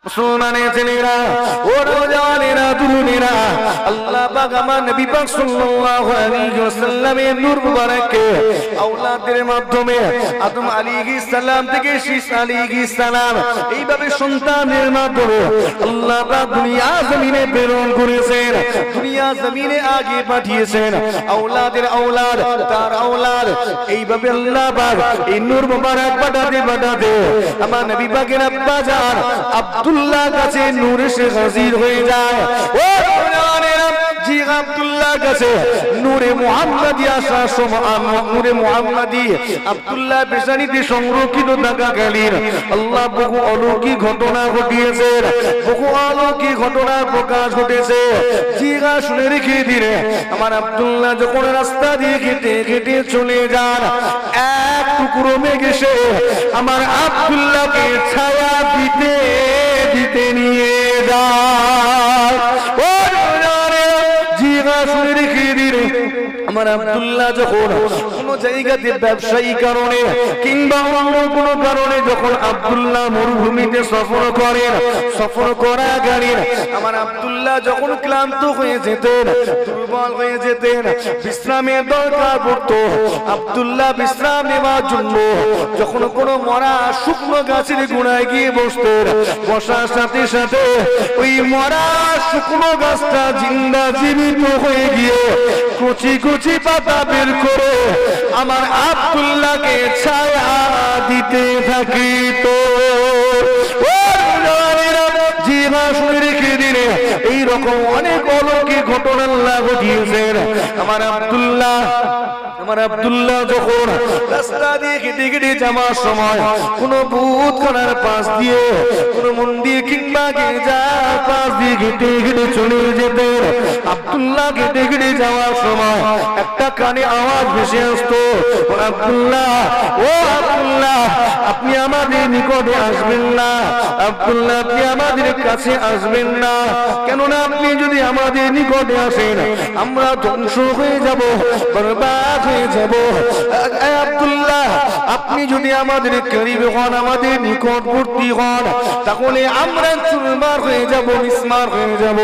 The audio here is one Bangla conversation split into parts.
মুসলমানের ছেলেরা ও নওজওয়ানেরা তরুণেরা আল্লাহ পাক আমার নবী পাক সাল্লাল্লাহু আলাইহি ওয়াসাল্লামের নূর মুবারককে আওলাদের মাধ্যমে আদম আলাইহিস সালাম থেকে শীষ আলাইহিস সালাম এইভাবে সন্তানের মাধ্যমে আল্লাহ পাক দুনিয়া জমিনে প্রেরণ করেছেন, দুনিয়া জমিনে আগে পাঠিয়েছেন আওলাদের আওলাদ তার আওলাদ। এইভাবে আল্লাহ পাক এই নূর মুবারক পাঠাতে পাঠাতে আমার নবী পাকের আব্বা জান আব্দুল্লাহ কাছে নূর এসে হাজির হয়ে যায়। ও জানেরা জি আব্দুল্লাহ কাছে নূরে মুহাম্মাদি আসার সময় নূরে মুহাম্মাদি আব্দুল্লাহ পেশানিতে সংরক্ষিত থাকাকালীন আল্লাহ বহু অলৌকিক ঘটনা ঘটিয়েছেন, বহু অলৌকিক ঘটনা প্রকাশ ঘটেছে। জিগা শুনে রেখে দিলে আমার আব্দুল্লাহ যখন রাস্তা দিয়ে হেঁটে হেঁটে চলে যান, এক টুকরো মেঘ এসে আমার আব্দুল্লাহকে ছায়া দিতে দিতে নিয়ে যায়। ও জিগা শুনে রেখে দিলে আমার আব্দুল্লাহ যখন কোন জায়গাতে ব্যবসায়ী কারণে কিংবা অন্য কোনো কারণে যখন আব্দুল্লাহ মরুভূমিতে সফর করেন, সফর করাকালীন আমার আব্দুল্লাহ যখন ক্লান্ত হয়ে যেতেন, দুর্বল হয়ে যেতেন, বিশ্রামের দরকার পড়তো, আব্দুল্লাহ বিশ্রাম নেওয়ার জন্য যখন কোনো মরা শুকনো গাছের গোড়ায় গিয়ে বসতেন, বসার সাথে সাথে ওই মরা শুকনো গাছটা জিন্দা জীবিত হয়ে গিয়ে কচি কচি পাতা বের করে আমার আব্দুল্লাহকে ছায়া দিতে থাকিত। জিমা শুনে রেখে দিলে এইরকম অনেক অলৌকিক ঘটনা আল্লাহ ঘটিয়েছেন। আমার আব্দুল্লাহ যখন রাস্তা দিয়ে হেঁটে হেঁটে যাওয়ার সময় কোন বুতখানার পাশ দিয়ে কোন মন্দির কিংবা গির্জার পাশ দিয়ে হেঁটে হেঁটে চলে যেতেন, আব্দুল্লাহ হেঁটে হেঁটে যাওয়ার সময় একটা কানে আওয়াজ ভেসে আসতো, আব্দুল্লাহ ও আব্দুল্লাহ আপনি আমাদের নিকটে আসবেন না, আব্দুল্লাহ আপনি আমাদের কাছে আসবেন না, কেননা আপনি যদি আমাদের নিকটে আসেন আমরা ধ্বংস হয়ে যাব, বরবাদ হয়ে যাব। আব্দুল্লাহ আপনি যদি আমাদের করিব হন, আমাদের নিকটবর্তী হন, তাহলে আমরা চুরমার হয়ে যাব, মিসমার হয়ে যাব।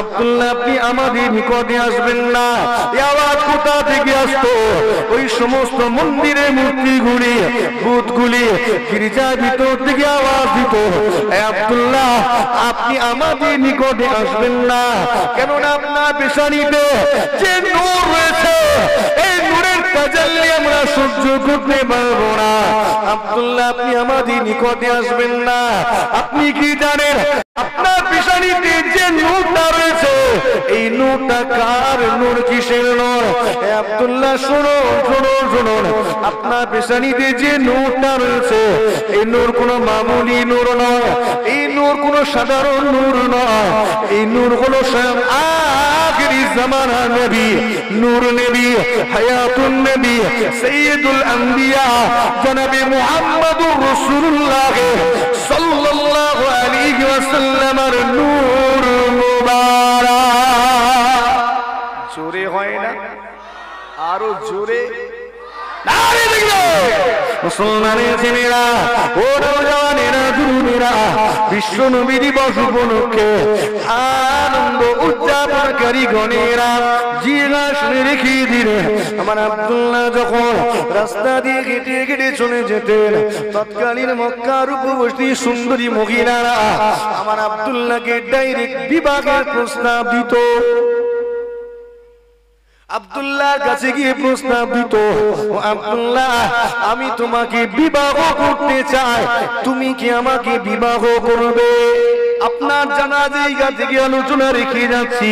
আব্দুল্লাহ আপনি আমাদের নিকটে আসবেন না। এই আওয়াজ কোথা থেকে আসতো? ওই সমস্ত মন্দিরের মূর্তিগুলি বুতগুলি গির্জার ভিতর থেকে আওয়াজ দিত, আব্দুল্লাহ আপনি আমাদের নিকটে আসবেন না, কেননা আপনার পেশানিতে যে নূর রয়েছে এই নূরের তাজাল্লি আমরা সহ্য করতে পারবো না। আব্দুল্লাহ আপনি আমাদের নিকটে আসবেন না। আপনি কি জানেন আপনার পেশানিতে যে নূরটা রয়েছে এই নূরটা কার নূর, কিসের নূর? আব্দুল্লাহ শুনুন শুনুন শুনুন, আপনার পেশানিতে যে নূরটা রয়েছে এই নূর কোনো মামুলি নূর নয়, এই নূর কোনো সাধারণ নূর নয়, এই নূর হলো স্বয়ং আখিরি জামানা নবী, নূর নবী, হায়াতুন নবী, সাইয়্যিদুল আম্বিয়া জনাবে মুহাম্মদুর রাসূলুল্লাহ সাল্লাল্লাহু আলাইহি ওয়াসাল্লামের নূর মুবারক। জোরে হয় না? আরো জোরে নারে দিও। মুসলমানের ছেলেরা ও নওজওয়ানেরা তরুণেরা বিশ্ব নবী দিবস উপলক্ষে আনন্দ উদযাপনকারী গণেরা জিলা শুনে রেখে দিলেন। আমার আব্দুল্লাহ যখন রাস্তা দিয়ে হেঁটে হেঁটে চলে যেতেন, তৎকালীন মক্কার উপবর্তী সুন্দরী মহিলারা আমার আব্দুল্লাহকে ডাইরেক্ট বিবাহের প্রস্তাব দিত। আব্দুল্লাহর কাছে গিয়ে প্রস্তাব দিত, আব্দুল্লাহ আমি তোমাকে বিবাহ করতে চাই, তুমি কি আমাকে বিবাহ করবে? আপনার জানা জায়গা থেকে আলোচনা রেখে যাচ্ছি।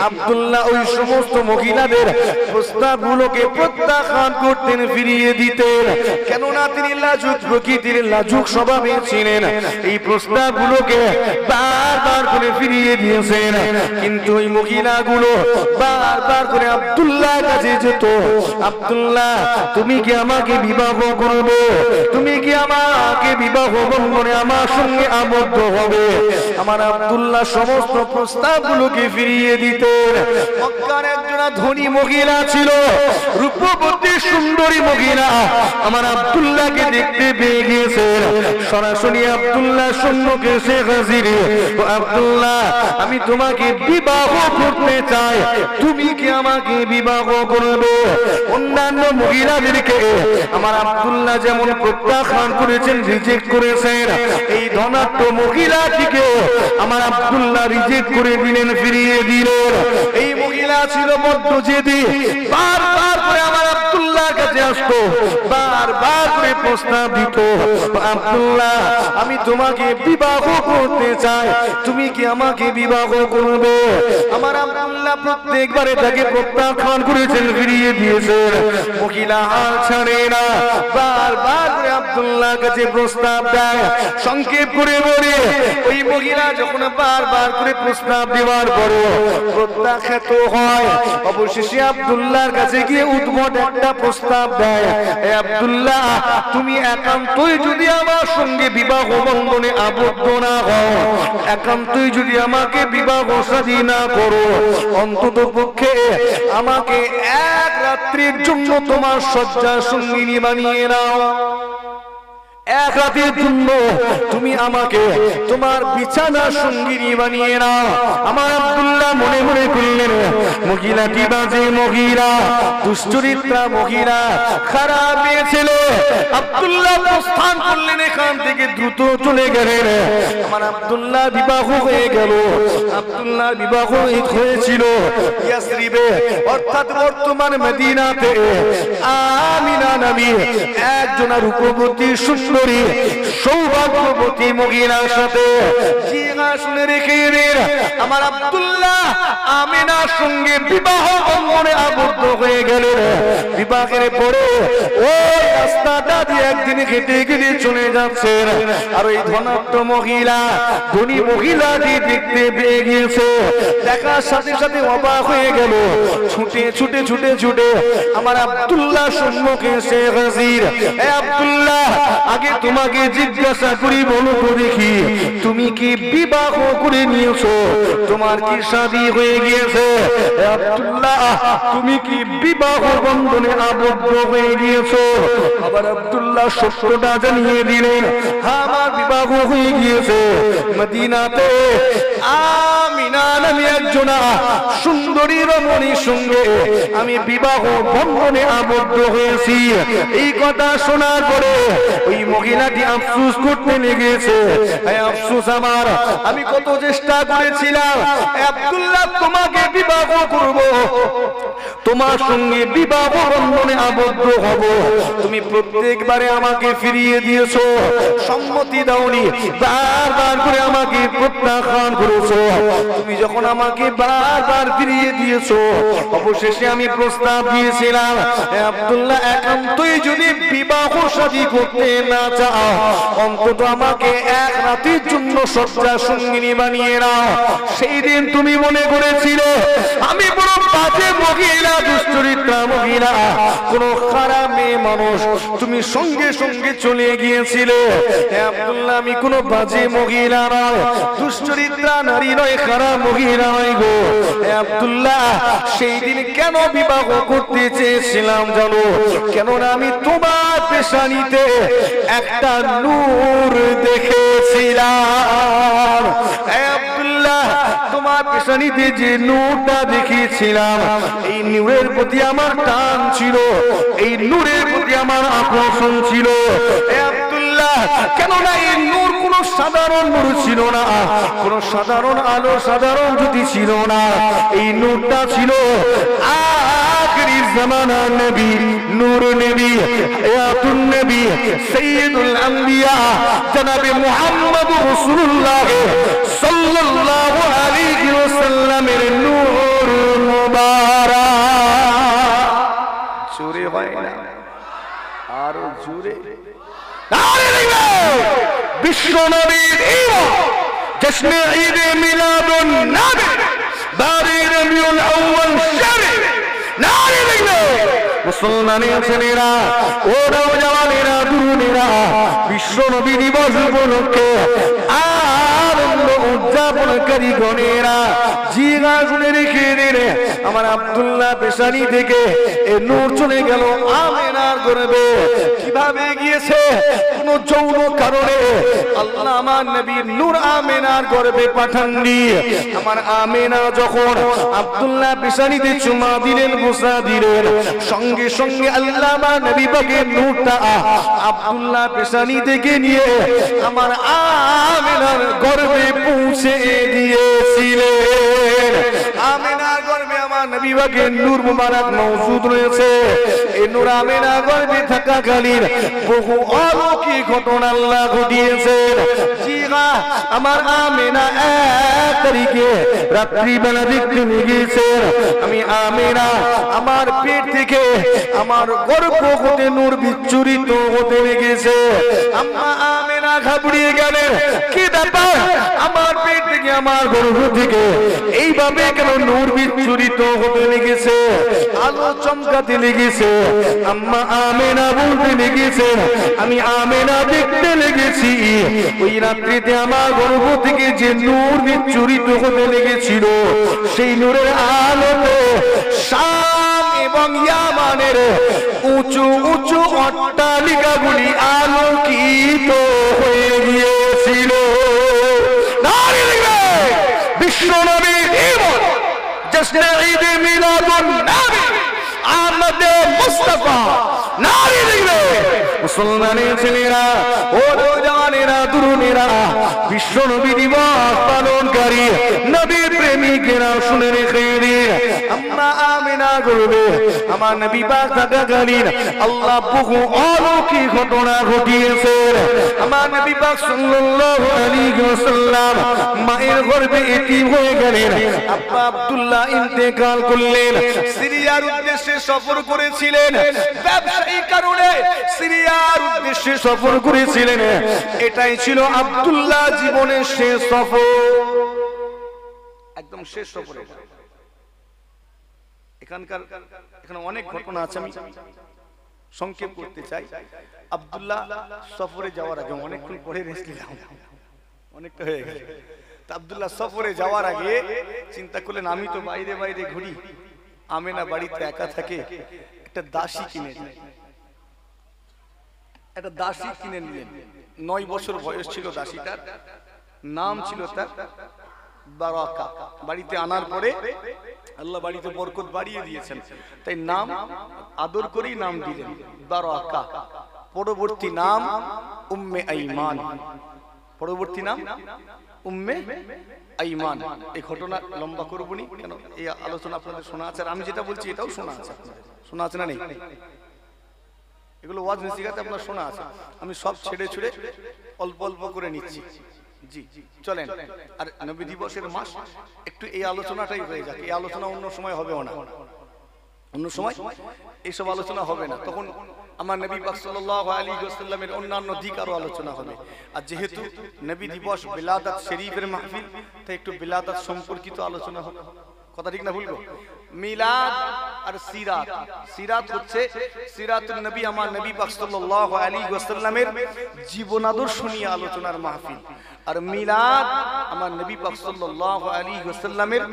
আব্দুল্লাহ ওই সমস্ত মহিলাদের প্রস্তাবগুলোকে প্রত্যাখ্যান করতেন, ফিরিয়ে দিতেন, কেননা তিনি লাজুক প্রকৃতির, লাজুক স্বভাবের ছিলেন। এই প্রস্তাবগুলোকে বারবার করে ফিরিয়ে দিয়েছেন, কিন্তু ওই মহিলাগুলো বারবার করে আব্দুল্লাহর কাছে যেত, আব্দুল্লাহ তুমি কি আমাকে বিবাহ করবে? তুমি কি আমাকে বিবাহ বন্ধনে আমার সঙ্গে আবদ্ধ হবে? আমার আমার আব্দুল্লাহ সমস্ত প্রস্তাবগুলোকে ফিরিয়ে দিতেন। মক্কার একজন ধনী মহিলা ছিল, রূপবতী সুন্দরী মহিলা আমার আব্দুল্লাহকে দেখতে পেয়ে গিয়েছেন। সরাসরি আব্দুল্লাহ সম্মুখে এসে হাজির। ও আব্দুল্লাহ, আমি তোমাকে বিবাহ করতে চাই, তুমি কি আমাকে বিবাহ করবে? অন্যান্য মহিলাদেরকে আমার আব্দুল্লাহ যেমন প্রত্যাখ্যান করেছেন, রিজেক্ট করেছেন, এই ধনাঢ্য মহিলাটিকে আমার আব্দুল্লাহ রিজেক্ট করে দিলেন, ফিরিয়ে দিলেন। এই মহিলা ছিল বড্ড জেদি, বারবার করে আমার আব্দুল্লাহর কাছে আসতো, বারবার করে প্রস্তাব দিত, আব্দুল্লাহ আমি তোমাকে বিবাহ করতে চাই, তুমি কি আমাকে বিবাহ করবে? আমার আব্দুল্লাহ প্রত্যেকবারে তাকে প্রত্যাখ্যান করেছেন, ফিরিয়ে দিয়েছেন। মহিলা হাল ছাড়ে না, বারবার করে আব্দুল্লাহর কাছে প্রস্তাব দেয়। সংক্ষেপ করে বলে, ওই মহিলা যখন বারবার করে প্রস্তাব দেওয়ার পরে প্রত্যাখ্যাত হয়, অবশেষে আব্দুল্লাহর কাছে গিয়ে উদ্ভট একটা প্রস্তাব দেয়, হে আব্দুল্লাহ, তুমি একান্তই যদি আমার সঙ্গে বিবাহ বন্ধনে আবদ্ধ না হও, একান্তই যদি আমাকে বিবাহ শাদী না করো, অন্তত পক্ষে আমাকে এক রাত্রির জন্য তোমার শয্যা সঙ্গিনী বানিয়ে নাও। এক রাতের জন্য তুমি আমাকে তোমার বিছানা সঙ্গিনী বানিয়ে নাও। আমার আব্দুল্লাহ মনে মনে করলেন, মহিলাটি বাজে মহিলা, দুশ্চরিত্রা মহিলা, খারাপ মেয়ে ছিল। আব্দুল্লাহ প্রস্থান করলেন, এখান থেকে দ্রুত চলে গেলেন। আমার আব্দুল্লাহ বিবাহ হয়ে গেল। আব্দুল্লাহ বিবাহ হয়েছিল ইয়াসরিবে, অর্থাৎ বর্তমান মদিনাতে। আমিনা নামী একজন রূপবতী সুন্দরী সৌভাগ্যবতী মহিলার সাথে সিংহাসনে রেখে আমার আব্দুল্লাহ আমিনার সঙ্গে বিবাহ বন্ধনে আবদ্ধ হয়ে গেলেন। বিবাহের পরে ওই রাস্তাটা দিয়ে একদিন হেঁটে হেঁটে চলে যাচ্ছেন, আর ওই ধনাঢ্য মহিলা ধনী মহিলাটি দেখতে পেয়ে গিয়েছে। দেখার সাথে সাথে অবাক হয়ে গেল, ছুটে ছুটে ছুটে ছুটে আমার আব্দুল্লাহ সম্মুখে এসে হাজির। হে আব্দুল্লাহ, আগে তোমাকে জিজ্ঞাসা করি, বলো তো দেখি, তুমি কি বিবাহ করে নিয়েছো? তোমার কি শাদী হয়ে গিয়েছে? আব্দুল্লাহ, তুমি কি বিবাহ বন্ধনে আবদ্ধ হয়ে গিয়েছো? আবার আব্দুল্লাহ সত্যটা জানিয়ে দিলেন, হ্যাঁ, আমার বিবাহ হয়ে গিয়েছে। মদিনাতে আমিনা নামে একজন সুন্দরী রমণীর সঙ্গে আমি বিবাহ বন্ধনে আবদ্ধ হয়েছি। এই কথা শোনার পরে ওই মহিলাটি আফসোস করতে লেগেছে, আফসোস আমার, আমি কত চেষ্টা করেছিলাম আব্দুল্লাহ তোমাকে বিবাহ করব, তোমার সঙ্গে বিবাহ বন্ধনে আবদ্ধ হব, তুমি প্রত্যেকবারে আমাকে ফিরিয়ে দিয়েছো, সম্মতি দাওনি, বারবার করে আমাকে প্রত্যাখ্যান করেছো। তুমি যখন আমাকে বারবার ফিরিয়ে দিয়েছো, অবশেষে আমি প্রস্তাব দিয়েছিলাম, আব্দুল্লাহ একান্তই যদি বিবাহ শাদী করতে না চাও, অন্তত আমাকে এক রাতের জন্য শয্যা সঙ্গিনী বানিয়ে নাও। সেই দিন তুমি মনে করেছিলে আমি বড় বাজে মহিলা, দুশ্চরিত্রা মহিলা, কোন খারাপ মেয়ে মানুষ, তুমি সঙ্গে সঙ্গে চলে গিয়েছিলে। আব্দুল্লাহ, আমি কোন বাজে মহিলা নয়, দুশ্চরিত্রা নারী নয়, খারাপ মহিলা নয় গো। আব্দুল্লাহ, সেই দিন কেন বিবাহ করতে চেয়েছিলাম জানো? কেননা আমি তোমার পেশানিতে একটা নূর দেখেছিলাম। আব্দুল্লাহ, তোমার পেশানিতে যে নূরটা দেখেছিলাম, এই নূরের প্রতি আমার টান ছিল, এই নূরের প্রতি আমার আকর্ষণ ছিল। আব্দুল্লাহ, কেননা এই নূর কোন সাধারণ নূর ছিল না, কোন সাধারণ আলো, সাধারণ জ্যোতি ছিল না, এই নূরটা ছিল আখিরি জামানা নবী, নূর নবী, হায়াতুন নবী, সাইয়্যিদুল আম্বিয়া জনাবে মুহাম্মদ রাসূলুল্লাহ সাল্লাল্লাহু আলাইহি ওয়াসাল্লামের নূর মুবারক। জোরে হয় না, আরো জোরে নারে দিবে। বিশ্ব নবীর ঈদ, জশ্নে ঈদে মিলাদুন নবী, বারে রবিউল আউয়াল শরীফ, নারে দিবে। মুসলমানের ছেলেরা, ও নওজওয়ানেরা, তরুণেরা, বিশ্ব নবী দিবস উপলক্ষে আনন্দ উদযাপন পালনকারী গণেরা জিগা শুনে রেখে দিলে আমার আব্দুল্লাহ পেশানি থেকে এ নূর চলে গেল আমেনার গর্ভে। কিভাবে গিয়েছে? কোন যৌন কারণে আল্লাহ আমার নবীর নূর আমেনার গর্ভে পাঠাননি। আমার আমেনা যখন আব্দুল্লাহ পেশানিতে চুমা দিলেন, গোসা দিলেন, সঙ্গে সঙ্গে আল্লাহ আমার নবী পাকের নূরটা আব্দুল্লাহ পেশানি থেকে নিয়ে আমার আমেনার গর্ভে পৌঁছে দিয়েছিলেন। আমেনার গর্ভে আমার নবী পাকের নূর মুবারক মওজুদ রয়েছে। এই নূর আমেনার গর্ভে থাকাকালীন বহু অলৌকিক ঘটনা আল্লাহ ঘটিয়েছেন। জিগা আমার আমেনা এক তারিখে রাত্রিবেলা দেখতে গিয়েছেন, আমি আমেনা আমার পেট থেকে আমার গর্ভ হতে নূর বিচ্ছুরিত হতে লেগেছে। আম্মা আমেনা ঘাবড়িয়ে গেলেন, কি ব্যাপার? আমার পেট থেকে আমার গর্ভ থেকে এইভাবে কেন নূর বিচ্ছুরিত হতে লেগেছে, আলো চমকাতে লেগেছে? আম্মা আমেনা বলতে লেগেছেন, আমি আমেনা দেখতে লেগেছি ওই রাত্রিতে আমার গর্ভ থেকে যে নূর বিচ্ছুরিত হতে লেগেছিল সেই নূরের আলোতে শাম এবং ইয়ামানের উঁচু উঁচু অট্টালিকাগুলি আলোকিত হয়ে গিয়েছিল। বিশ্ব নবীর ঈদ, জশ্নে ঈদ মিলাদুন নবী আহমদ মুস্তাফা, নারী দেখবে মুসলমানের ছেলেরা ও নওজওয়ানেরা তরুণেরা, বিশ্ব নবী দিবস পালনকারী নবীর প্রেমিকেরা শুনে রেখে দিন। আম্মা আমেনা গর্ভে আমার নবী পাক থাকাকালীন আল্লাহ বহু অলৌকিক ঘটনা ঘটিয়েছেন। আমার নবী পাক সাল্লাল্লাহু আলাইহি ওয়াসাল্লাম মায়ের গর্ভে এতিম হয়ে গেলেন। আব্বা আব্দুল্লাহ ইন্তেকাল করলেন। সিরিয়ার উদ্দেশ্যে সফর করেছিলেন, ব্যবসায়িক কারণে সিরিয়ার উদ্দেশ্যে সফর করেছিলেন। এটাই ছিল আব্দুল্লাহ জীবনের শেষ সফর, একদম শেষ সফর। এখানে অনেক ঘটনা আছে, আমি সংক্ষেপ করতে চাই। আব্দুল্লাহ সফরে যাওয়ার আগে অনেকক্ষণ পরে রেস্ট নিলাম, অনেকটা হয়ে গেছে। আব্দুল্লাহ সফরে যাওয়ার আগে চিন্তা করলেন, আমি তো বাইরে বাইরে ঘুরি, আমেনা বাড়িতে একা থাকে, একটা দাসী কিনে নিলেন। একটা দাসী কিনে নিলেন। 9 বছর বয়স ছিল দাসীটার, নাম ছিল তার বারাকা। বাড়িতে আনার পরে আল্লাহ বাড়িতে বরকত বাড়িয়ে দিয়েছেন, তাই নাম আদর করেই নাম দিলেন বারাকা। পরবর্তী নাম উম্মে আইমান, পরবর্তী নাম উম্মে আইমান। এই ঘটনা লম্বা করবো নি, কেন এই আলোচনা আপনাদের শোনা আছে, আর আমি যেটা বলছি এটাও শোনা আছে। শোনা আছে না নেই? এগুলো ওয়াজ নসিহতে আপনার শোনা আছে। আমি সব ছেড়ে ছুড়ে অল্প অল্প করে নিচ্ছি। জি চলেন, আর নবী দিবসের মাস একটু এই আলোচনাটাই হয়ে যাক। এই আলোচনা অন্য সময় হবেও না, অন্য সময় এইসব আলোচনা হবে না। তখন আমার নবী পাক সাল্লাল্লাহু আলাইহি ওয়াসাল্লামের অন্যান্য দিক আরো আলোচনা হবে। আর যেহেতু নবী দিবস বিলাদাত শরীফের মাহফিল, তাই একটু বিলাদাত সম্পর্কিত আলোচনা হবে। কথা ঠিক না ভুলবো? মিলাদ আর সিরাত। সিরাত হচ্ছে সিরাতুন নবী, আমার নবী পাক সাল্লাল্লাহু আলাইহি ওয়াসাল্লামের জীবন আদর্শ নিয়ে আলোচনার মাহফিল। আর মিলাদ আমার নবী পাক সাল্লাল্লাহু আলাইহি ওয়াসাল্লামের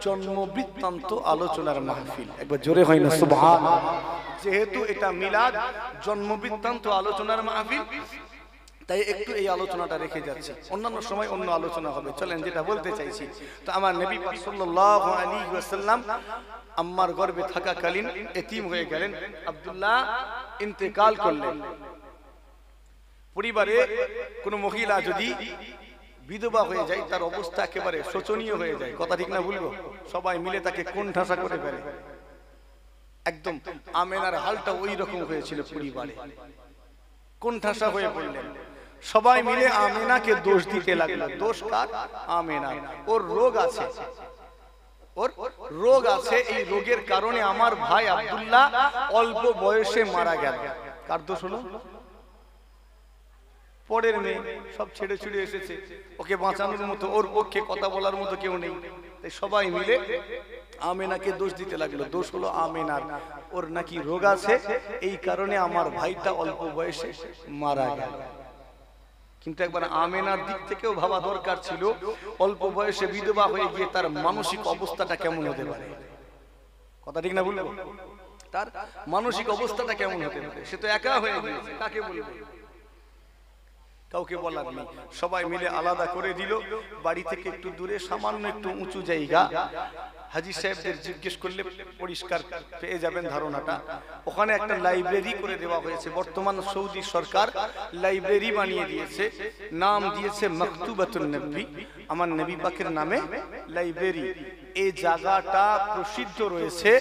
জন্ম বৃত্তান্ত আলোচনার মাহফিল। একবার জোরে হয় না সুবহানাল্লাহ। যেহেতু এটা মিলাদ জন্ম বৃত্তান্ত আলোচনার মাহফিল, তাই একটু এই আলোচনাটা রেখে যাচ্ছে, অন্যান্য সময় অন্য আলোচনা হবে। চলেন যেটা বলতে চাইছি, তো আমার নবী পাক সাল্লাল্লাহু আলাইহি ওয়াসাল্লাম আম্মার গর্ভে থাকাকালীন এতিম হয়ে গেলেন। আব্দুল্লাহ ইন্তেকাল করলেন। পরিবারে কোন মহিলা যদি বিধবা হয়ে যায়, তার অবস্থা একেবারে শোচনীয় হয়ে যায়। কথা ঠিক না ভুলবো? সবাই মিলে তাকে কোণঠাসা করে ফেলে। একদম আমেনার হালটা ওই রকম হয়েছিল। পরিবারে কোণঠাসা হয়ে পড়লেন। সবাই মিলে আমেনাকে দোষ দিতে লাগলো। দোষ কার? আমেনার। ওর রোগ আছে, ওর রোগ আছে। এই রোগের কারণে আমার ভাই আব্দুল্লাহ অল্প বয়সে মারা গেল। কার দোষ হলো? পরের মেয়ে। সব ছেড়ে ছুড়ে এসেছে, ওকে বাঁচানোর মতো, ওর পক্ষে কথা বলার মতো কেউ নেই। তাই সবাই মিলে আমেনাকে দোষ দিতে লাগলো। দোষ হলো আমেনার, ওর নাকি রোগ আছে, এই কারণে আমার ভাইটা অল্প বয়সে মারা গেল। কিন্তু একবার আমেনার দিক থেকেও ভাবা দরকার ছিল, অল্প বয়সে বিধবা হয়ে গিয়ে তার মানসিক অবস্থাটা কেমন হতে পারে। কথা ঠিক না বলবো? তার মানসিক অবস্থাটা কেমন হতে পারে? সে তো একা হয়ে গিয়েছে, কাকে বলবে? কাউকে বলার নেই। সবাই মিলে আলাদা করে দিল। বাড়ি থেকে একটু দূরে সামান্য একটু উঁচু জায়গা, হাজী সাহেবদের জিজ্ঞেস করলে পরিষ্কার পেয়ে যাবেন ধারণাটা। ওখানে একটা লাইব্রেরি করে দেওয়া হয়েছে। বর্তমান সৌদি সরকার লাইব্রেরি বানিয়ে দিয়েছে, নাম দিয়েছে মাকতুবাতুন নবী, আমার নবী পাকের নামে লাইব্রেরি। এই জায়গাটা প্রসিদ্ধ রয়েছে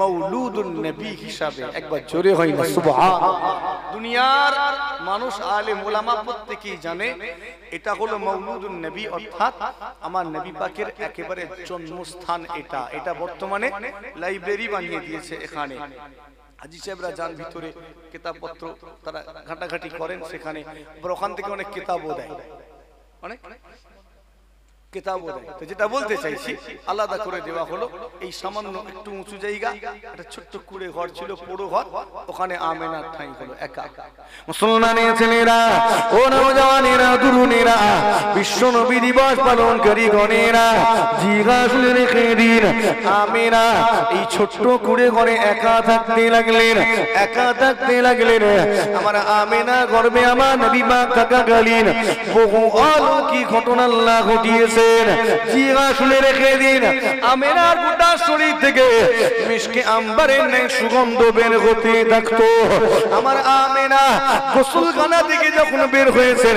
মৌলুদুন নবী হিসাবে। একবার জোরে হয় না সুবহানাল্লাহ। দুনিয়ার মানুষ আলেম ওলামা প্রত্যেকেই জানে এটা হলো মৌলুদুন নবী, অর্থাৎ আমার নবী পাকের একেবারে জন্মস্থান। এটা বর্তমানে লাইব্রেরি বানিয়ে দিয়েছে এখানে। হাজী সাহেবরা যান ভিতরে, কিতাবপত্র তারা ঘাটাঘাটি করেন সেখানে, ওখান থেকে অনেক কিতাবও দেয়, অনেক কিতাবও দেয়। তো যেটা বলতে চাইছি, আলাদা করে দেওয়া হলো এই সামান্য একটু উঁচু জায়গা, একটা ছোট্ট কুড়ে ঘর ছিল, পোড়ো ঘর, ওখানে আমেনার ঠাঁই হলো একা। মুসলমানের ছেলেরা, ও নওজওয়ানেরা, তরুণেরা, বিশ্ব নবী দিবস পালনকারী গণেরা, জিজ্ঞাসা রেখে দিন, আমেনা এই ছোট্ট কুড়ে ঘরে একা থাকতে লাগলেন, একা থাকতে লাগলেন। আমার আমেনা গর্বে আমার নবী পাক থাকাকালীন বহু অলৌকিক ঘটনা আল্লাহ ঘটিয়েছে। জিজ্ঞাসা রেখে দিন, আমেনার গোটা শরীর থেকে মিশকে আম্বারের ন্যায় সুগন্ধ বের হতে থাকতো। আমার আমেনা গোসলখানা থেকে যখন বের হয়েছেন,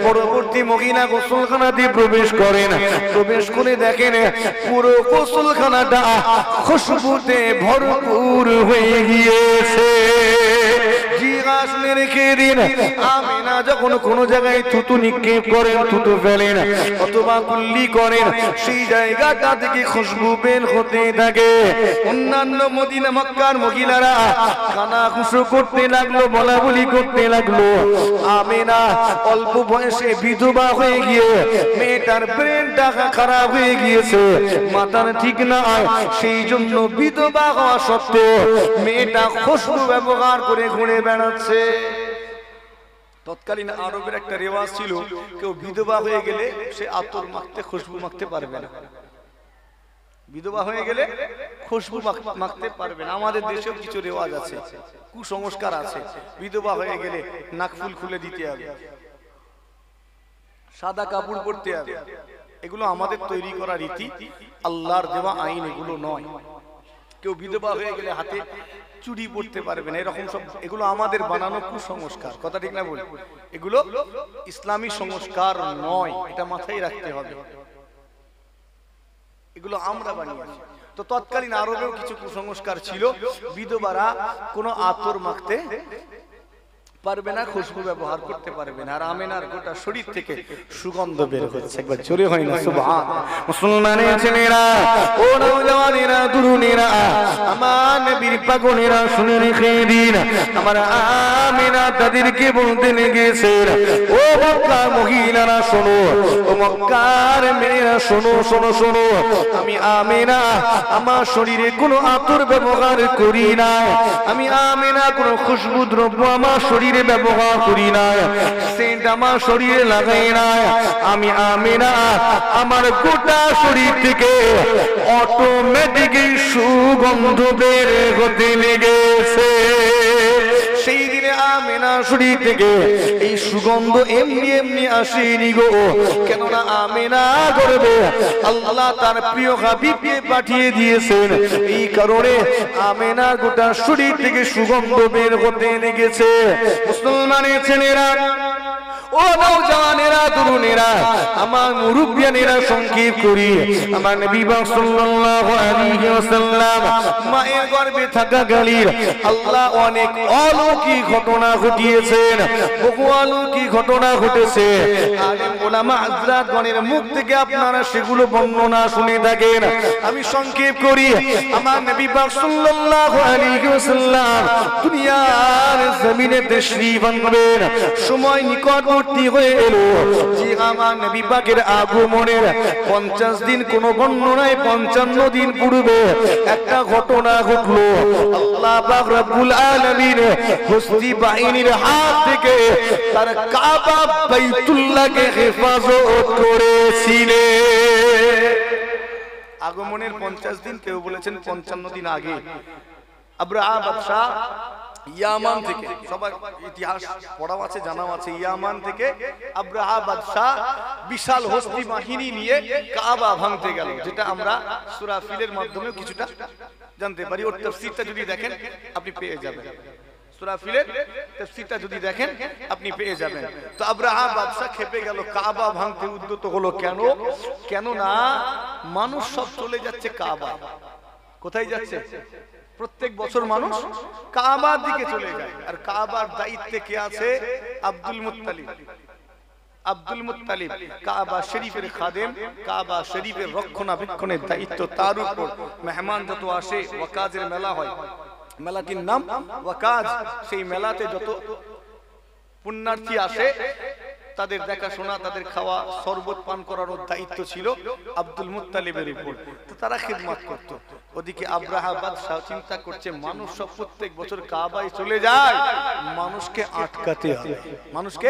পরবর্তী মহিলা গোসলখানাতে প্রবেশ করেন, প্রবেশ করে দেখেন পুরো গোসলখানাটা খুশবুতে ভরপুর হয়ে গিয়েছে। জিজ্ঞাসা রেখে দিন, আমেনা যখন কোনো জায়গায় থুতু নিক্ষেপ করেন, থুতু ফেলেন অথবা কুল্লি করেন, সেই জায়গাটা থেকে খুশবু বের হতে থাকে। অন্যান্য মদিনা মক্কার মহিলারা কানাঘুষো করতে লাগলো, বলা বলি করতে লাগলো। আমেনা অল্প বয়সে বিধবা হয়ে গিয়ে মেয়েটার ব্রেনটা খারাপ হয়ে গিয়েছে, মাথার ঠিক না, সেই জন্য বিধবা হওয়া সত্ত্বেও মেয়েটা খুশবু ব্যবহার করে ঘুরে বেড়াচ্ছে। তৎকালীন আরবের একটা রেওয়াজ ছিল, কেউ বিধবা হয়ে গেলে সে আতর মাখতে, খুশবু মাখতে পারবে না। বিধবা হয়ে গেলে খুশবু মাখতে পারবে না। আমাদের দেশেও কিছু রেওয়াজ আছে, কুসংস্কার আছে, বিধবা হয়ে গেলে নাকফুল খুলে দিতে হবে, সাদা কাপড় পরতে হবে। এগুলো আমাদের তৈরি করা রীতি, আল্লাহর দেওয়া আইন এগুলো নয়। কেউ বিধবা হয়ে গেলে হাতে চুড়ি পড়তে পারবে না, এরকম সব এগুলো আমাদের বানানো কুসংস্কার। কথা ঠিক না বলি? এগুলো ইসলামী সংস্কার নয়, এটা মাথায় রাখতে হবে। এগুলো আমরা বানিয়েছি। তো তৎকালীন আরবেও কিছু কুসংস্কার ছিল, বিধবারা কোনো আতর মাখতে পারবে না, খুশবু ব্যবহার করতে পারবে না। আর আমেনার গোটা শরীর থেকে সুগন্ধ বের হচ্ছে। একবার জোরে হয় না সুবহানাল্লাহ। মুসলমানের ছেলেরা, ও নওজওয়ানেরা, তরুণেরা, আমার নবীর পাগলেরা, শুনে রেখে দিন, আমার আমেনা তাদেরকে বলতে লেগেছেন, ও মক্কার মহিলারা শোনো, ও মক্কার মেয়েরা শোনো, শোনো, শোনো, আমি আমেনা আমার শরীরে কোনো আতর ব্যবহার করি না, আমি আমেনা কোনো খুশবু দ্রব্য আমার শরীরে ব্যবহার করি না, সেন্ট আমার শরীরে লাগাই না। আমি আমেনা আমার গোটা শরীর থেকে অটোমেটিক সুগন্ধ বের হতে লেগেছে। সেই দিনে আমেনা শরীর থেকে এই সুগন্ধ এমনি এমনি আসেনি গো, কেননা আমেনা করবে আল্লাহ তার প্রিয় হাবিবকে পাঠিয়ে দিয়েছেন। এই কারণে আমেনা গোটা শরীর থেকে সুগন্ধ বের হতে লেগেছে। মুসলমানের ছেলেরা, ও নওজওয়ানেরা, তরুণেরা, আমার মুরব্বিয়ানেরা, সংক্ষেপ করি, আমার নবী পাক সাল্লাল্লাহু আলাইহি ওয়াসাল্লাম মায়ের গর্ভে থাকাকালীন আল্লাহ অনেক অলৌকিক ঘটনা ঘটিয়েছেন, বহু অলৌকিক ঘটনা ঘটেছে। আলেম ওলামা হযরতগণের মুখ থেকে আপনারা সেগুলো বর্ণনা শুনে থাকেন। আমি সংক্ষেপ করি, আমার নবী পাক সাল্লাল্লাহু আলাইহি ওয়াসাল্লাম দুনিয়ার জমিনে তাশরীফ আনবেন, সময় নিকট নিকটবর্তী হয়ে এলো যে আমার নবী পাকের আগমনের 50 দিন, কোন বর্ণনায় 55 দিন পূর্বে একটা ঘটনা ঘটলো। আল্লাহ পাক রব্বুল আলামিন হস্তি বাহিনীর হাত থেকে তার কাবা বাইতুল্লাহকে হেফাজত করেছিলেন। আগমনের 50 দিন, কেউ বলেছেন 55 দিন আগে আব্রাহা বাদশা ইয়ামান থেকে, সবার ইতিহাস পড়াও আছে, জানাও আছে, ইয়ামান থেকে আব্রাহা বাদশা বিশাল হস্তি বাহিনী নিয়ে কাবা ভাঙতে গেল, যেটা আমরা সূরা ফিলের মাধ্যমে কিছুটা জানতে পারি। ওর তাফসীরটা যদি দেখেন আপনি পেয়ে যাবেন, সূরা ফিলের তাফসীরটা যদি দেখেন আপনি পেয়ে যাবেন। তো আব্রাহা বাদশা খেপে গেল, কাবা ভাঙতে উদ্যত হলো। কেন না মানুষ সব চলে যাচ্ছে কাবা। কোথায় যাচ্ছে? প্রত্যেক বছর মানুষ কাবার দিকে চলে যায়, আর কাবার দায়িত্বে কে আছে? Abdul Muttalib. আব্দুল মুত্তালিব কাবা শরীফের খাদেম, কাবা শরীফের রক্ষণাবেক্ষণের দায়িত্ব তার উপর। মেহমান যত আসে, ওয়াকাজের মেলা হয়, মেলাটির নাম ওয়াকাজ। সেই মেলাতে যত পুণ্যার্থী আসে তাদের দেখাশোনা, তাদের খাওয়া, শরবত পান করানোর দায়িত্ব ছিল আব্দুল মুত্তালিবের উপর। তো তারা খিদমত করত। ওদিকে আব্রাহা বাদশা চিন্তা করছে, মানুষ সব প্রত্যেক বছর কাবায় চলে যায়, মানুষকে আটকাতে হবে, মানুষকে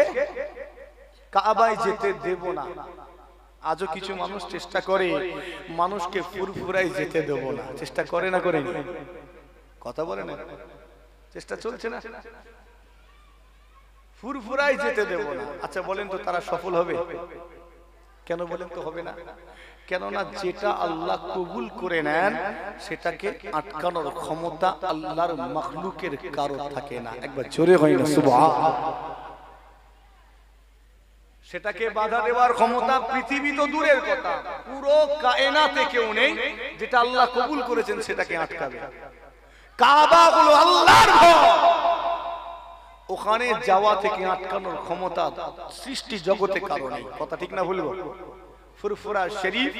কাবায় যেতে দেব না। আজও কিছু মানুষ চেষ্টা করে মানুষকে ফুরফুরায় যেতে দেব না। চেষ্টা করে না করেনি? কথা বলে না, চেষ্টা চলছে না, ফুরফুরায় যেতে দেব না। আচ্ছা বলেন তো তারা সফল হবে? কেন বলেন তো হবে না? কেননা যেটা আল্লাহ কবুল করে নেন সেটাকে আটকানোর ক্ষমতা আল্লাহর মাখলুকের কারো থাকে না। একবার জোরে হয় না সুবহান। সেটাকে বাধা দেওয়ার ক্ষমতা পৃথিবী তো দূরের কথা, পুরো কায়নাতে কেউ নেই যেটা আল্লাহ কবুল করেছেন সেটাকে আটকাবে। কাবা হলো আল্লাহর ঘর, ওখানে যাওয়া থেকে আটকানোর ক্ষমতা সৃষ্টি জগতে কারো নেই। কথা ঠিক না বলবো? ফুরফুরা শরীফ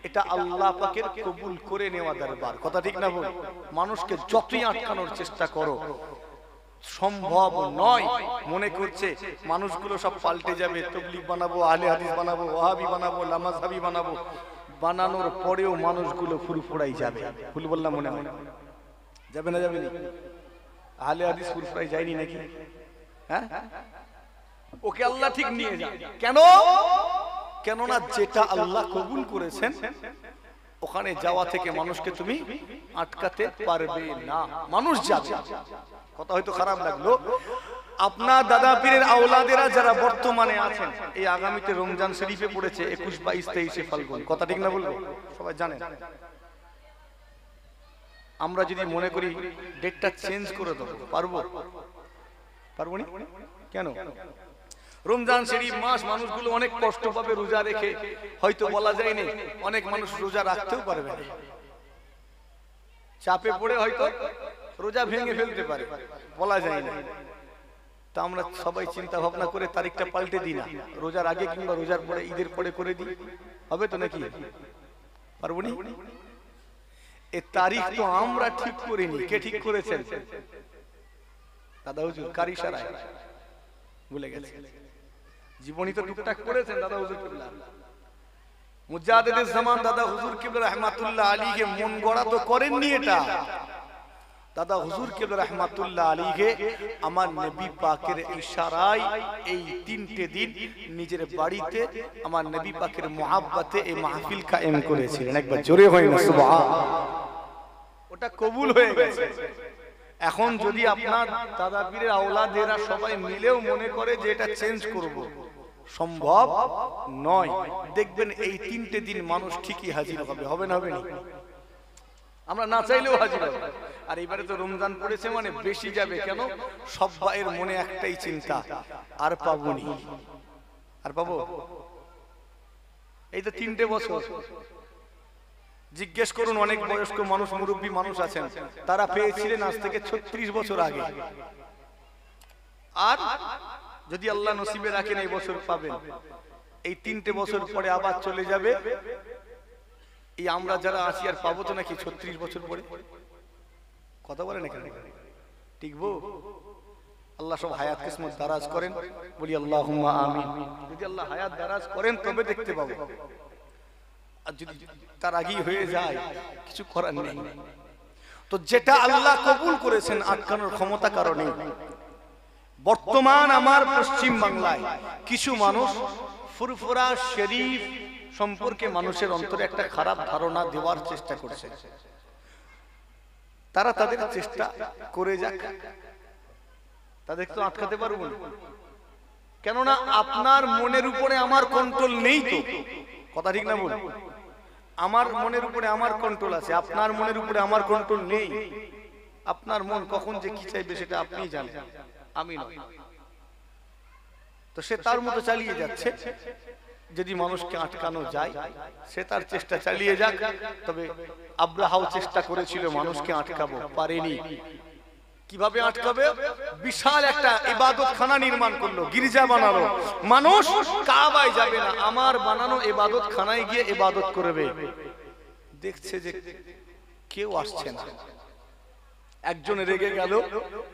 এটা আল্লাহ পাকের কবুল করে নেওয়া দরবার। কথা ঠিক না বল? মানুষকে যতই আটকানোর চেষ্টা করো সম্ভব নয়। মনে করছে মানুষগুলো সব পাল্টে যাবে, তাবলীগ বানাবো, আহলে হাদিস বানাবো, ওয়াহাবি বানাবো, লামাযহাবি বানাবো, বানানোর পরেও মানুষগুলো ফুরফুরাই যাবে। ভুল বললাম মনে হয়? যাবে না? যাবে না? আহলে হাদিস ফুরফুরাই যায়নি নাকি? হ্যাঁ, ওকে আল্লাহ ঠিক নিয়ে যান। কেননা যেটা আল্লাহ কবুল করেছেন ওখানে যাওয়া থেকে মানুষকে তুমি আটকাতে পারবে না, মানুষ যাবে। কথা হয়তো খারাপ লাগলো, আপনার দাদা পীরের আওলাদেরা যারা বর্তমানে আছেন, এই আগামীতে রমজান শরীফে পড়েছে 21, 22, 23 ফাল্গুন। কথা ঠিক না বলবো? সবাই জানেন। আমরা যদি মনে করি ডেটটা চেঞ্জ করে দেবো, পারবো? পারবো না। কেন? রমজান শরীফ মাস মানুষগুলো অনেক কষ্ট পাবে রোজা রেখে, হয়তো বলা যায় না, অনেক মানুষ রোজা রাখতেও পারবে না, চাপে পড়ে হয়তো রোজা ভেঙে ফেলতে পারে, বলা যায় না। তা আমরা সবাই চিন্তা ভাবনা করে তারিখটা পাল্টে দিই না, রোজার আগে কিংবা রোজার পরে, ঈদের পরে করে দিই, হবে তো নাকি? পারবো না? এই তারিখ তো আমরা ঠিক করিনি, কে ঠিক করেছেন? দাদা হুজুর কার ইশারায়? ভুলে গেছে। জীবনী তো টুকটাক করেছেন দাদা হুজুর কিবলা, মুজাদ্দিদুজ জামান দাদা হুজুর কিবলা রাহমাতুল্লাহ আলাইহি মন গড়া তো করেননি এটা। দাদা হুজুর কিবলা রাহমাতুল্লাহ আলাইহি আমার নবী পাকের ইশারায় এই 3টে দিন নিজের বাড়িতে আমার নবী পাকের মুহাব্বতে এই মাহফিল কায়েম করেছিলেন। একবার জোরে হয় না সুবহান। ওটা কবুল হয়ে গেছে। এখন যদি আপনার দাদা পীরের আওলাদেরা সবাই মিলেও মনে করে যে এটা চেঞ্জ করব, সম্ভব নয়। দেখবেন এই 3টে দিন মানুষ ঠিকই হাজির হবে। হবে না? হবে না? আমরা না চাইলেও হাজির হবে। আর এবারে তো রমজান পড়েছে মানে বেশি যাবে। কেন? সব ভাইয়ের মনে একটাই চিন্তা, আর পাবনি, আর পাবো। এই তো 3টে বছর, জিজ্ঞেস করুন অনেক বয়স্ক মানুষ, মুরব্বী মানুষ আছেন, তারা পেয়েছিলেন আজ থেকে 36 বছর আগে। আর যদি আল্লাহ নসিবে রাখেন এই বছর পাবেন, এই 3টে বছর পরে আবার চলে যাবে। এই আমরা যারা আছি আর পাবো তো নাকি 36 বছর পরে? কথা বলেন এখানে, টিকবো? আল্লাহ সব হায়াত কিসমত দারাজ করেন, বলি আল্লাহুম্মা আমিন। যদি আল্লাহ হায়াত দারাজ করেন তবে দেখতে পাবো, আর যদি তার আগেই হয়ে যায় কিছু করার নেই। তো যেটা আল্লাহ কবুল করেছেন আটকানোর ক্ষমতা কারণে বর্তমান আমার পশ্চিম বাংলায় কিছু মানুষ ফুরফুরা শরীফ সম্পর্কে মানুষের অন্তরে একটা খারাপ ধারণা দেওয়ার চেষ্টা করছে। তারা তাদের চেষ্টা করে যাক, তাদের তো আটকাতে পারবো না, কেননা আপনার মনের উপরে আমার কন্ট্রোল নেই। তো কথা ঠিক না বল? আমার মনের উপরে আমার কন্ট্রোল আছে, আপনার মনের উপরে আমার কন্ট্রোল নেই। আপনার মন কখন যে কি চাইবে সেটা আপনিই জানেন, আমি নয়। তো সে তার মতো চালিয়ে যাচ্ছে। যদি মানুষকে আটকানো যায় সে তার চেষ্টা চালিয়ে যাক। তবে আব্রাহাও চেষ্টা করেছিল মানুষকে আটকাবো, পারেনি। কিভাবে আটকাবে? বিশাল একটা ইবাদতখানা নির্মাণ করলো, গির্জা বানালো। মানুষ কাবায় যাবে না, আমার বানানো ইবাদতখানায় গিয়ে ইবাদত করবে। দেখছে যে কেউ আসছে না। একজন রেগে গেল,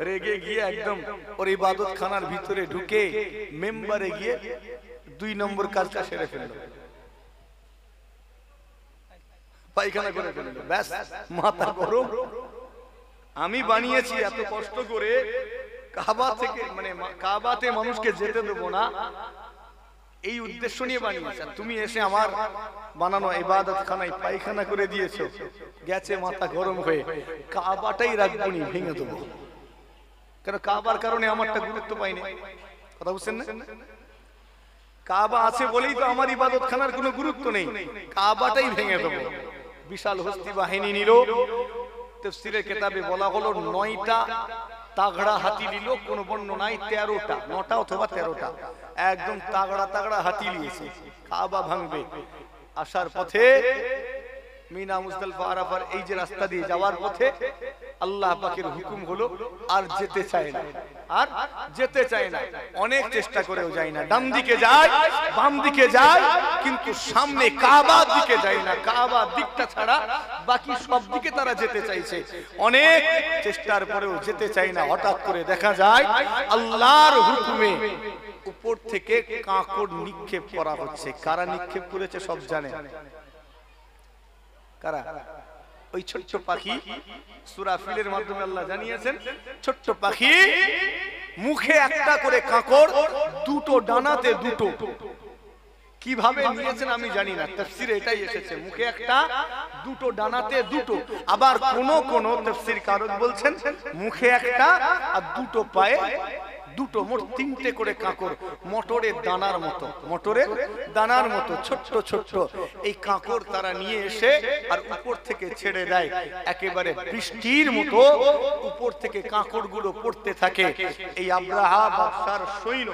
রেগে গিয়ে একদম ওর ইবাদতখানার ভিতরে ঢুকে মেম্বারে গিয়ে 2 নম্বর কাজটা সেরে ফেললো, পায়খানা করে ফেললো। ব্যাস, মাথা গরম। আমি বানিয়েছি এত কষ্ট করে কাবা থেকে, মানে কাবাতে মানুষকে যেতে দেবো না, এই উদ্দেশ্য নিয়ে বানিয়েছি। তুমি এসে আমার বানানো ইবাদতখানায় পায়খানা করে দিয়েছো। গেছে মাথা গরম হয়ে, কাবাটাই রাখবো নি, ভেঙে দেবো। কারণ কাবার কারণে আমারটা গুরুত্ব পাইনি। কথা বুঝছেন না? কাবা আছে বলেই তো আমার ইবাদতখানার কোনো গুরুত্ব নেই, কাবাটাই ভেঙে দেবো। বিশাল হস্তি বাহিনী নিল। তাফসীরের কিতাবে বলা হলো 9টা তাগড়া হাতি নিল, কোন বর্ণনায় 13টা, 9টা অথবা 13টা। একদম তাগড়া তাগড়া হাতি নিয়েছে, কাবা ভাঙবে। আসার পথে মিনা মুজদালিফা আরাফার এই যে রাস্তা দিয়ে যাওয়ার পথে আল্লাহ পাকের হুকুম হলো আর যেতে চায় না, আর যেতে চায় না। অনেক চেষ্টা করেও যায় না, ডান দিকে যায়, বাম দিকে যায়, কিন্তু সামনে কাবার দিকে যায় না। কাবার দিকটা ছাড়া বাকি সব দিকে তারা যেতে চাইছে। অনেক চেষ্টার পরেও যেতে চায় না। হঠাৎ করে দেখা যায় আল্লাহর হুকুমে উপর থেকে কাঁকড় নিক্ষেপ করা হচ্ছে। কারা নিক্ষেপ করেছে সব জানে। কারা? ওই ছোট্ট পাখি। সূরা ফিলের মাধ্যমে আল্লাহ জানিয়েছেন, ছোট্ট পাখি মুখে একটা করে কাঁকড়, 2টো ডানাতে 2টো। কিভাবে নিয়েছেন আমি জানি না, তাফসীরে এটাই এসেছে, মুখে একটা, 2টো ডানাতে 2টো। আবার কোন কোন তাফসীর কারক বলছেন মুখে একটা আর 2টো পায়ে 2টো, মোট 3টে করে কাঁকড়, মটরের দানার মতো, মটরের দানার মতো ছোট্ট ছোট্ট এই কাঁকড় তারা নিয়ে এসে আর উপর থেকে ছেড়ে দেয়। একেবারে বৃষ্টির মতো উপর থেকে কাঁকড়গুলো পড়তে থাকে। এই আব্রাহা বাদশার সৈন্য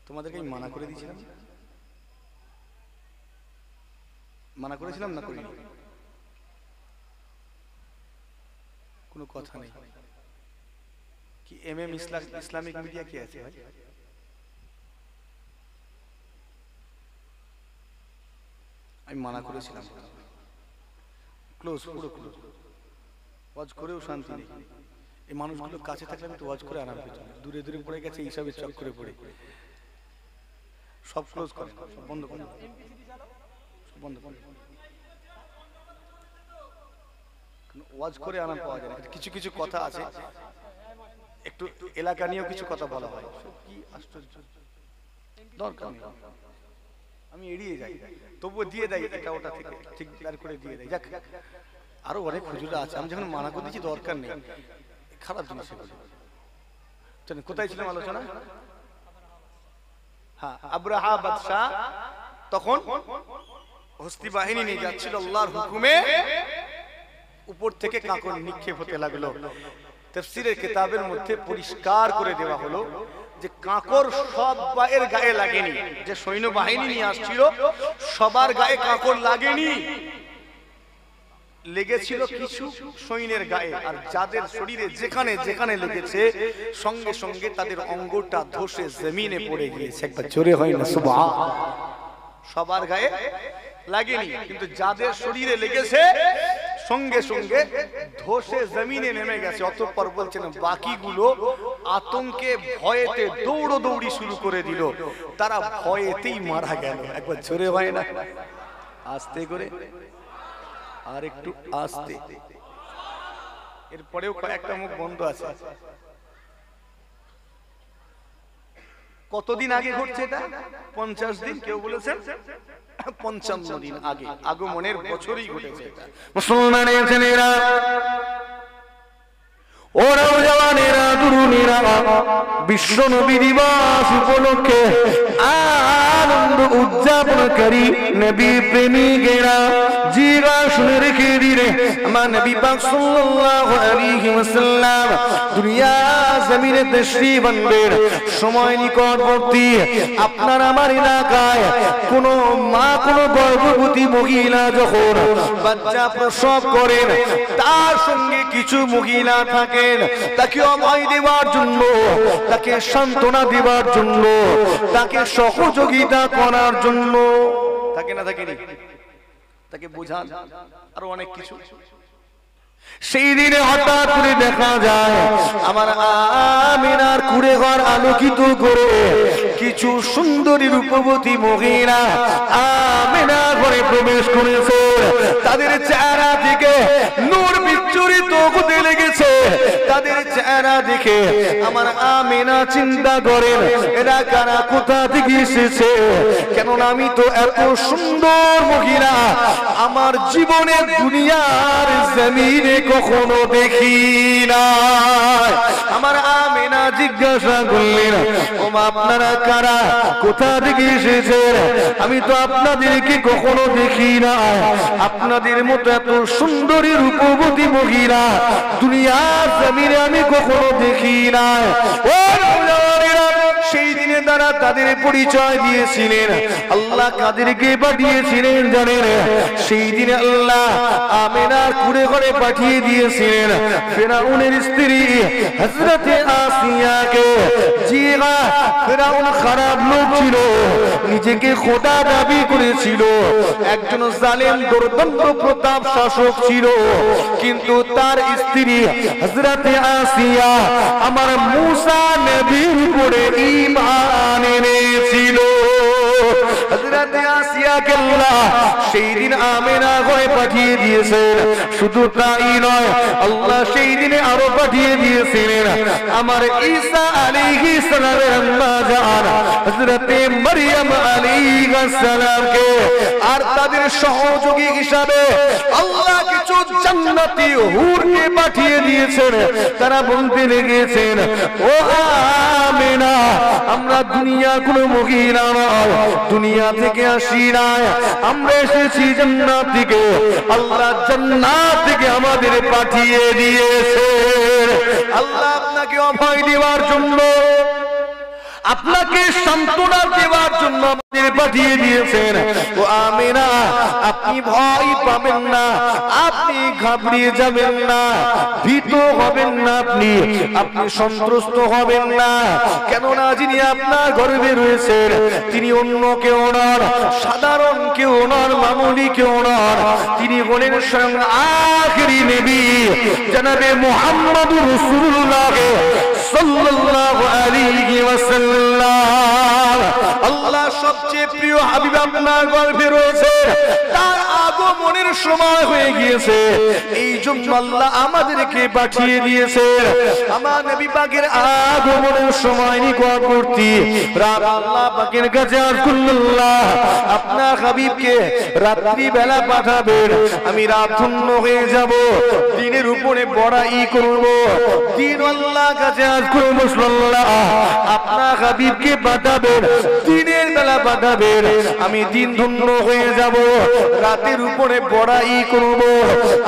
তোমাদেরকে আমি মানা করে দিয়েছিলাম, মানা করেছিলাম না করিনি? কোনো কথা নেই কি? MM ইসলামিক মিডিয়া কি আছে ভাই? আমি মানা করেছিলাম, ক্লোজ, পুরো ক্লোজ। ওয়াজ করেও শান্তি নেই। এই মানুষগুলো কাছে থাকলে আমি তো ওয়াজ করে আরাম পেতাম, দূরে দূরে পড়ে গেছে হিসাবের চক্করে পড়ে। সব ক্লোজ করে, সব বন্ধ করে, সব বন্ধ করে। ওয়াজ করে আরাম পাওয়া যায় না। কিছু কিছু কথা আছে, একটু এলাকা নিয়েও কিছু কথা বলা হয়, কি আশ্চর্য, দরকার নেই। আমি এড়িয়ে যাই, তবুও দিয়ে দেয় এটা ওটা থেকে, ঠিক করে দিয়ে দেয়। যাক, আরো অনেক হুজুরা আছে, আমি যখন মানা করে দিচ্ছি দরকার নেই, খারাপ জিনিস এগুলো। কোথায় ছিলাম আলোচনা? হ্যাঁ, আব্রাহা বাদশা তখন হস্তি বাহিনী নিয়ে যাচ্ছিল, আল্লাহর হুকুমে উপর থেকে কাঁকড় নিক্ষেপ হতে লাগলো। তাফসীরের কিতাবের মধ্যে পরিষ্কার করে দেওয়া হলো যে কাঁকড় সবার গায়ে লাগেনি। যে সৈন্যবাহিনী নিয়ে আসছিল সবার গায়ে কাঁকড় লাগেনি, লেগেছিল কিছু সৈন্যের গায়ে, আর যাদের শরীরে যেখানে যেখানে লেগেছে সঙ্গে সঙ্গে তাদের অঙ্গটা ধসে জমিনে পড়ে গিয়েছে। একবার জোরে হয় না সুবহান। সবার গায়ে লাগেনি, কিন্তু যাদের শরীরে লেগেছে সঙ্গে সঙ্গে ধসে জমিনে নেমে গেছে। অতঃপর বলছেন বাকিগুলো আতঙ্কে ভয়েতে দৌড়দৌড়ি শুরু করে দিল, তারা ভয়েতেই মারা গেল। একবার জোরে হয় না, আস্তে করে আর একটু আস্তে। এরপরেও কয়েকটা মুখ বন্ধ আছে। কতদিন আগে ঘটছে এটা? 50 দিন, কেউ বলেছেন 55 দিন আগে। আগমনের বছরই ঘটেছে এটা। মুসলমানের ছেলেরা, ওরা জওয়ানেরা, তরুণীরা বিশ্ব নবী দিবস উপলক্ষে আনন্দ উদযাপনকারী নবী প্রেমিকেরা জিগা শুনে রেখে দিলে আমার নবী পাক সাল্লাল্লাহু আলাইহি ওয়াসাল্লাম দুনিয়া জমিনে তাশরীফ আনবেন। সময় নিকটবর্তী। আপনার আমার এলাকায় কোন মা, কোন গর্ভবতী মহিলা যখন বাচ্চা প্রসব করেন, তার সঙ্গে কিছু মহিলা থাকেন তাকে অভয় দেওয়ার জন্য, তাকে সান্ত্বনা দেওয়ার জন্য, তাকে সহযোগিতা করার জন্য। থাকে না থাকেনি? তাকে বোঝান, আরো অনেক কিছু। সেই দিনে হঠাৎ করে দেখা যায় আমার আমিনার কুড়ে ঘর আলোকিত করে কিছু সুন্দরী রূপবতী মহিলা আমিনার ঘরে প্রবেশ করেছে। তাদের চেহারা থেকে নূর বিচ্ছুরিত হতে লেগেছে। তাদের চেহারা দেখে আমার আমিনা চিন্তা করেন এরা কারা, কোথা থেকে এসেছে? কেননা আমি তো এত সুন্দর মহিলা আমার জীবনে দুনিয়ার জমিনে কখনো দেখি না। আমার আমিনা জিজ্ঞাসা করলেন, ওমা আপনারা কারা, কোথা থেকে এসেছেন? আমি তো আপনাদেরকে কখনো দেখি না। আপনাদের মতো এত সুন্দরী রূপবতী মহিলা দুনিয়ার জমিনে আমি কখনো দেখি না। ও সেই দিনে তারা তাদের পরিচয় দিয়েছিলেন। আল্লাহ কাদেরকে পাঠিয়েছিলেন জানেন? সেই দিনে আল্লাহ আমিনার কুড়ে ঘরে পাঠিয়ে দিয়েছিলেন ফিরআউনের স্ত্রী হযরতে আসিয়াকে। জিগা ফিরআউন খারাপ লোক ছিল, নিজেকে খোদা দাবি করেছিল, একজন জালেম দুর্দণ্ড প্রতাপ শাসক ছিল। কিন্তু তার স্ত্রী হযরতে আসিয়া আমার মুসা নবীর উপরে ঈমান এনেছিল। হযরতে আসিয়াকে আল্লাহ সেই দিন আমিনা ঘরে পাঠিয়ে দিয়েছেন। শুধু তাই নয়, আল্লাহ সেই দিনে আরো পাঠিয়ে দিয়েছিলেন আমার ঈসা আলাইহিস সালামের আম্মা জান হযরতে মারইয়াম আলাইহিস সালামকে। আর তাদের সহযোগী হিসাবে আল্লাহ কিছু জান্নাতি হুরকে পাঠিয়ে দিয়েছেন। তারা বলতে লেগেছেন, ও আমিনা, আমরা দুনিয়া কোনো মহিলা নয়, দুনিয়া থেকে আসি নাই, আমরা এসেছি জান্নাত থেকে। আল্লাহ জান্নাত থেকে আমাদের পাঠিয়ে দিয়েছে। আল্লাহ আপনাকে অভয় দেওয়ার জন্য, আপনাকে সান্ত্বনা দেওয়ার জন্য আমাদের পাঠিয়ে দিয়েছেন। ও আমিনা, আপনি ভয় পাবেন না, আপনি ঘাবড়িয়ে যাবেন না, ভীত হবেন না, আপনি সন্ত্রস্ত হবেন না। কেননা যিনি আপনার গর্ভে রয়েছেন তিনি অন্য কেউ নন, সাধারণ কেউ নন, মামুলি কেউ নন। তিনি হলেন স্বয়ং আখিরি নবী জনাবে মুহাম্মদুর রাসূলুল্লাহ সাল্লাল্লাহু আলাইহি ওয়াসাল্লাম। আল্লাহ সবচেয়ে প্রিয় হাবিব আপনার গর্ভে রয়েছে, তার আগমনের সময় হয়ে গিয়েছে। এই জন্য আল্লাহ আমাদেরকে পাঠিয়ে দিয়েছে। আমার নবী পাকের আগমনের সময় নিকটবর্তী। আল্লাহ পাকের কাছে আল্লাহ আপনার হাবিবকে রাত্রি বেলা পাঠাবেন, আমি রাত ধন্য হয়ে যাব, দিনের উপরে বড়াই করব। দিন আল্লাহ কাছে আজ করব, আপনার হাবিবকে পাঠাবেন, দিনের বেলা পাঠাবেন, আমি দিন ধন্য হয়ে যাব, রাতের উপরে বড়াই করব।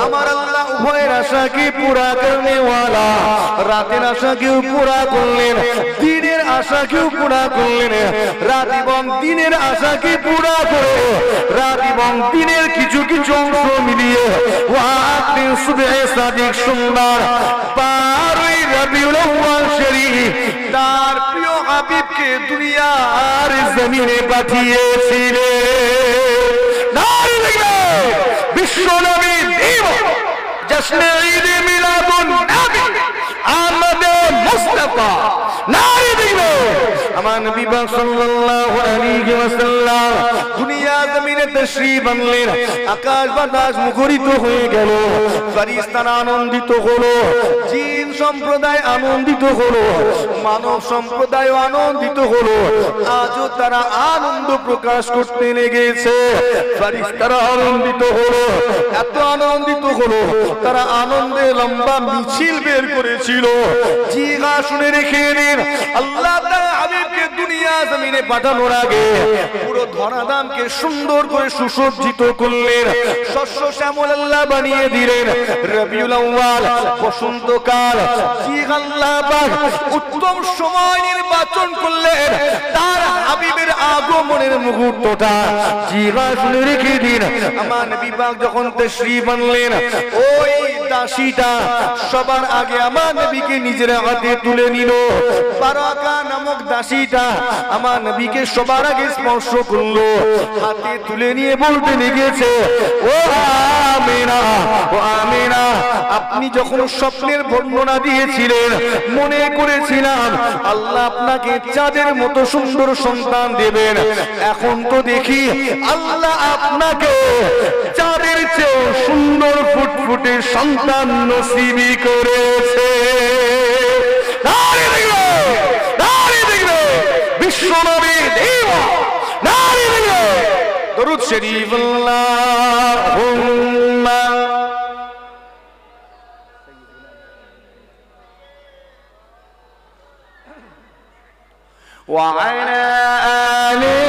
আমার আল্লাহ উভয়ের আশাকে পুরা করনে ওয়ালা, রাতের আশাকেও পুরা করলেন, দিনের আশাকেও পুরা করলেন। রাত এবং দিনের আশাকে পুরা করে রাত এবং দিনের কিছু কিছু অংশ মিলিয়ে ওয়াক্তিন সুবহে সাদিক সুন্দর 12 রবিউল আউয়াল শরীফ তার প্রিয় হাবিবকে দুনিয়ার জমিনে পাঠিয়েছিলেন। নারে তাকবীর! বিশ্ব নবী দিবস জশ্নে ঈদ মিলাদুন নবী আহমদ মুস্তাফা। নারে তাকবীর! আমার নবী পাক সাল্লাল্লাহু আলাইহি ওয়াসাল্লাম দুনিয়া জমিনে তাশরীফ আনলেন। আকাশ বাতাস মুখরিত হয়ে গেল, ফেরেশতারা আনন্দিত হলো, জিন সম্প্রদায় আনন্দিত হলো, মানব সম্প্রদায় আনন্দিত হলো। আজও তারা আনন্দ প্রকাশ করতে লেগেছে। ফেরেশতারা আনন্দিত হলো, এত আনন্দিত হলো তারা আনন্দে লম্বা মিছিল বের করেছিল। জিগা শুনে রেখে নিন, আল্লাহ তাআলা হাবিবকে দুনিয়া জমিনে পাঠানোর আগে পুরো ধরাধামকে সুন্দর করে সুসজ্জিত করলেন, শস্য শ্যামল আল্লাহ বানিয়ে দিলেন। রবিউল আউয়াল বসন্তকাল, ঠিক আল্লাহ পাক উত্তম সময় নির্বাচন করলেন তার হাবিবের আগমনের মুহূর্তটা। জিগা শুনে রেখে দিন, আমার নবী পাক যখন তাশরীফ আনলেন, ওই দাসীটা সবার আগে আমার নবীকে নিজের হাতে তুলে নিল। বারাকা নামক দাসীটা আমার নবীকে সবার আগে স্পর্শ করলো, হাতে তুলে নিয়ে বলতে লেগেছে, ও আমিনা, ও আমিনা, আপনি যখন স্বপ্নের বর্ণনা দিয়েছিলেন মনে করেছিলাম আল্লাহ আপনাকে চাঁদের মতো সুন্দর সন্তান দেবেন। এখন তো দেখি আল্লাহ আপনাকে চাঁদের চেয়ে সুন্দর ফুটফুটে সন্তান নসিবি করেছে। বিশ্বনবী দিবস, নারে তাকবীর! দরুদ শরীফ আল্লাহুম্মা ওয়া আলা আলি